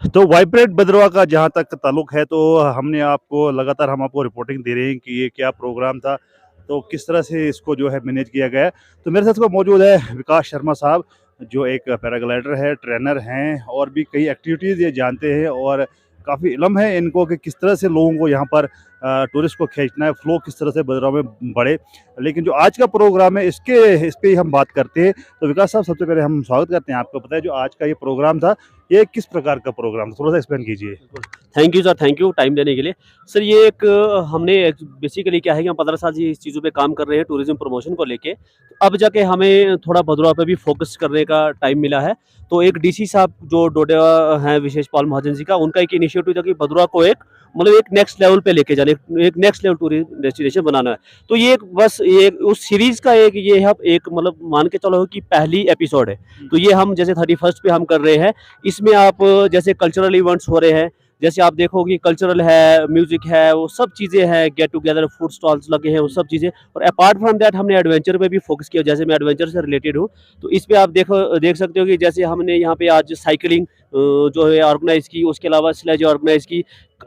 तो वाइब्रेंट भद्रवाह का जहाँ तक ताल्लुक है, तो हमने आपको लगातार हम आपको रिपोर्टिंग दे रहे हैं कि ये क्या प्रोग्राम था, तो किस तरह से इसको जो है मैनेज किया गया है। तो मेरे साथ को मौजूद है विकास शर्मा साहब, जो एक पैराग्लाइडर है, ट्रेनर हैं और भी कई एक्टिविटीज़ ये जानते हैं और काफ़ी इल्म है इनको कि किस तरह से लोगों को यहाँ पर टूरिस्ट को खींचना है, फ्लो किस तरह से भद्रवाह में बढ़े। लेकिन जो आज का प्रोग्राम है इस पे ही हम बात करते हैं। तो विकास साहब, सबसे पहले हम स्वागत करते हैं आपका। पता है जो आज का ये प्रोग्राम था, ये किस प्रकार का प्रोग्राम था? थोड़ा-सा एक्सप्लेन कीजिए। Thank you sir, thank you time देने के लिए। सर ये एक हमने एक बेसिकली क्या है कि हम 15 साल से इस चीज़ों पे काम कर रहे हैं टूरिज़्म प्रमोशन को लेके। अब जाके हमें थोड़ा भदरवाह पे भी फ़ोकस करने का टाइम मिला है। तो एक डीसी साहब जो डोडा हैं विशेष पाल महाजन जी का, उनका एक इनिशिएटिव था कि भदरवाह को एक मतलब एक नेक्स्ट लेवल पे लेके जाना, एक नेक्स्ट लेवल टूरिज़्म डेस्टिनेशन बनाना है। तो ये एक बस ये उस सीरीज़ का एक ये है एक मतलब मान के चलो कि पहली एपिसोड है। तो ये हम जैसे 31st पे हम कर रहे हैं। इसमें आप जैसे कल्चरल इवेंट्स हो रहे हैं, जैसे आप देखोगे कल्चरल है, म्यूजिक है, वो सब चीज़ें हैं, गेट टुगेदर, फूड स्टॉल्स लगे हैं, वो सब चीज़ें। और अपार्ट फ्रॉम दैट हमने एडवेंचर पे भी फोकस किया, जैसे मैं एडवेंचर से रिलेटेड हूँ। तो इस पे आप देख सकते हो कि जैसे हमने यहाँ पे आज साइकिलिंग जो है ऑर्गेनाइज की, उसके अलावा स्लेज ऑर्गेनाइज की।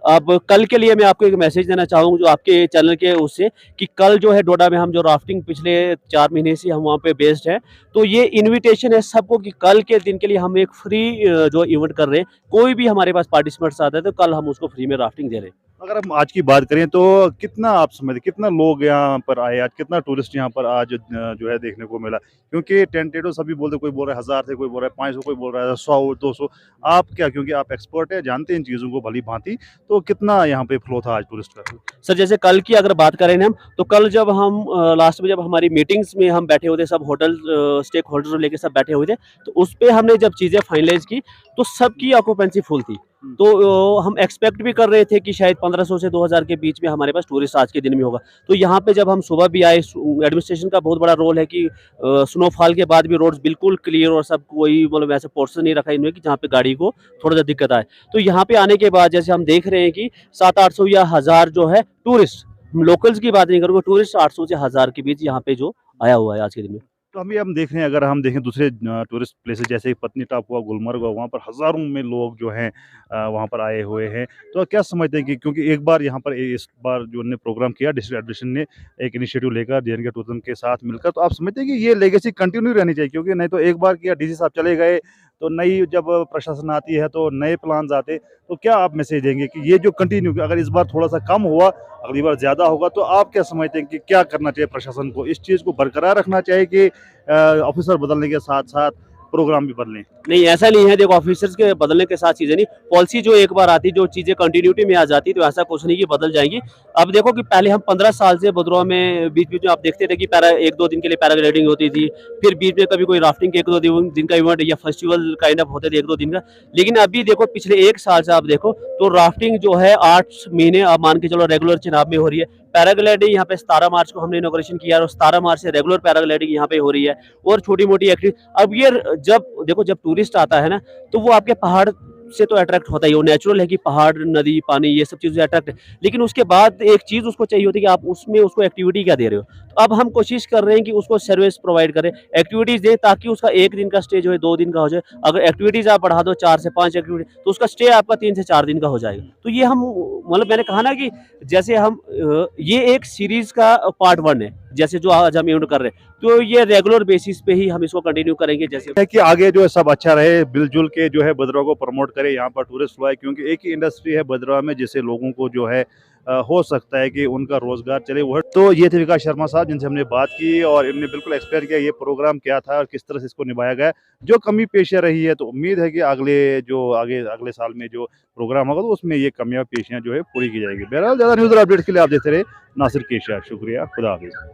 अब कल के लिए मैं आपको एक मैसेज देना चाहूँगा जो आपके चैनल के उससे, कि कल जो है डोडा में हम जो राफ्टिंग पिछले 4 महीने से हम वहाँ पे बेस्ड हैं। तो ये इन्विटेशन है सबको कि कल के दिन के लिए हम एक फ्री जो इवेंट कर रहे हैं। कोई भी हमारे पास पार्टिसिपेंट्स आता है तो कल हम उसको फ्री में राफ्टिंग दे रहे हैं। अगर हम आज की बात करें तो कितना आप समझते कितना लोग यहाँ पर आए आज, कितना टूरिस्ट यहाँ पर आज जो है देखने को मिला? क्योंकि टेंटेटिव सभी बोलते, कोई बोल रहा है 1000 थे, कोई बोल रहा है 500, कोई बोल रहा है 100 200। आप क्या, क्योंकि आप एक्सपर्ट हैं, जानते हैं इन चीज़ों को भली-भाँति, तो कितना यहाँ पे फ्लो था आज टूरिस्ट का? सर जैसे कल की अगर बात करें ना हम, तो कल जब हम लास्ट में जब हमारी मीटिंग्स में हम बैठे हुए थे, सब होटल स्टेक होल्डर लेके सब बैठे हुए थे, तो उस पे हमने जब चीज़ें फाइनलाइज़ की, तो सबकी ऑक्यूपेंसी फुल थी। हुँ। तो हम एक्सपेक्ट भी कर रहे थे कि शायद 1500 से 2000 के बीच में हमारे पास टूरिस्ट आज के दिन में होगा। तो यहाँ पे जब हम सुबह भी आए, एडमिनिस्ट्रेशन का बहुत बड़ा रोल है कि स्नोफॉल के बाद भी रोड्स बिल्कुल क्लियर और सब कोई मतलब ऐसे पोर्शन नहीं रखा इन्होंने कि जहाँ पे गाड़ी को थोड़ा सा दिक्कत आए। तो यहाँ पे आने के बाद जैसे हम देख रहे हैं कि 700-800 या 1000 जो है टूरिस्ट, हम लोकल्स की बात नहीं करूँगा, टूरिस्ट 800 से 1000 के बीच यहाँ पे जो आया हुआ है आज के दिन में। तो अभी हम देख रहे हैं, अगर हम देखें दूसरे टूरिस्ट प्लेसेस जैसे पत्नीटॉप हुआ, गुलमर्ग हुआ, वहाँ पर हज़ारों में लोग जो हैं वहाँ पर आए हुए हैं। तो क्या समझते हैं कि क्योंकि एक बार यहाँ पर इस बार जो उन्होंने प्रोग्राम किया डिस्ट्रिक्ट एडमिनिस्ट्रेशन ने एक इनिशिएटिव लेकर जे.एंड.के टूरिज्म के साथ मिलकर, तो आप समझते हैं कि ये लेगेसी कंटिन्यू रहनी चाहिए? क्योंकि नहीं तो एक बार किया, डीसी साहब चले गए, तो नई जब प्रशासन आती है तो नए प्लान्स आते, तो क्या आप मैसेज देंगे कि ये जो कंटिन्यू, अगर इस बार थोड़ा-सा कम हुआ, अगली बार ज़्यादा होगा, तो आप क्या समझते हैं कि क्या करना चाहिए प्रशासन को? इस चीज़ को बरकरार रखना चाहिए कि ऑफ़िसर बदलने के साथ-साथ प्रोग्राम भी बदलें? नहीं, ऐसा नहीं है, देखो ऑफिसर्स के बदलने के साथ चीज़ें नहीं, पॉलिसी जो एक बार आती, जो चीज़ें कंटिन्यूटी में आ जाती, तो ऐसा कुछ नहीं कि बदल जाएँगी। अब देखो कि पहले हम 15 साल से भदरवाह में बीच-बीच में आप देखते थे कि 1-2 दिन के लिए पैराग्लाइडिंग होती थी, फिर बीच में कभी कोई राफ्टिंग के 1-2 दिन का इवेंट या फेस्टिवल काइंड ऑफ होते थे 1-2 दिन का। लेकिन अभी देखो पिछले 1 साल से आप देखो तो राफ्टिंग जो है 8 महीने आप मान के चलो रेगुलर चेनाब में हो रही है। पैराग्लाइडिंग यहाँ पे 17 मार्च को हमने इनॉग्रेशन किया और 17 मार्च से रेगुलर पैराग्लाइडिंग यहाँ पे हो रही है और छोटी-मोटी अब ये जब देखो जब टूरिस्ट आता है ना, तो वो आपके पहाड़ से तो अट्रैक्ट होता ही है, वो नेचुरल है कि पहाड़, नदी, पानी ये सब चीज़ें अट्रैक्ट है। लेकिन उसके बाद एक चीज़ उसको चाहिए होती है कि आप उसमें उसको एक्टिविटी क्या दे रहे हो। तो अब हम कोशिश कर रहे हैं कि उसको सर्विस प्रोवाइड करें, एक्टिविटीज़ दें ताकि उसका 1 दिन का स्टे जो है 2 दिन का हो जाए। अगर एक्टिविटीज़ आप बढ़ा दो 4 से 5 एक्टिविटी, तो उसका स्टे आपका 3 से 4 दिन का हो जाएगा। तो ये हम मतलब मैंने कहा ना कि जैसे हम ये एक सीरीज़ का पार्ट 1 है, जैसे जो आज हम इवेंट कर रहे हैं। तो ये रेगुलर बेसिस पे ही हम इसको कंटिन्यू करेंगे जैसे है कि आगे जो है सब अच्छा रहे, मिल-जुल के जो है भद्रवाह को प्रमोट करे, यहाँ पर टूरिस्ट फ्लो आए, क्योंकि एक ही इंडस्ट्री है भद्रवाह में जिससे लोगों को जो है हो सकता है कि उनका रोज़गार चले। वो तो ये थे विकास शर्मा साहब जिनसे हमने बात की और इन्होंने बिल्कुल एक्सप्लेन किया ये प्रोग्राम क्या था और किस तरह से इसको निभाया गया। जो कमी पेशियाँ रही है, तो उम्मीद है कि अगले साल में जो प्रोग्राम होगा, तो उसमें ये कमियाँ पेशियाँ जो है पूरी की जाएगी। बहरहाल ज़्यादा न्यूज़ और अपडेट के लिए आप देखते रहिए नासिर के इरशाद। शुक्रिया, खुदा हाफ़िज़।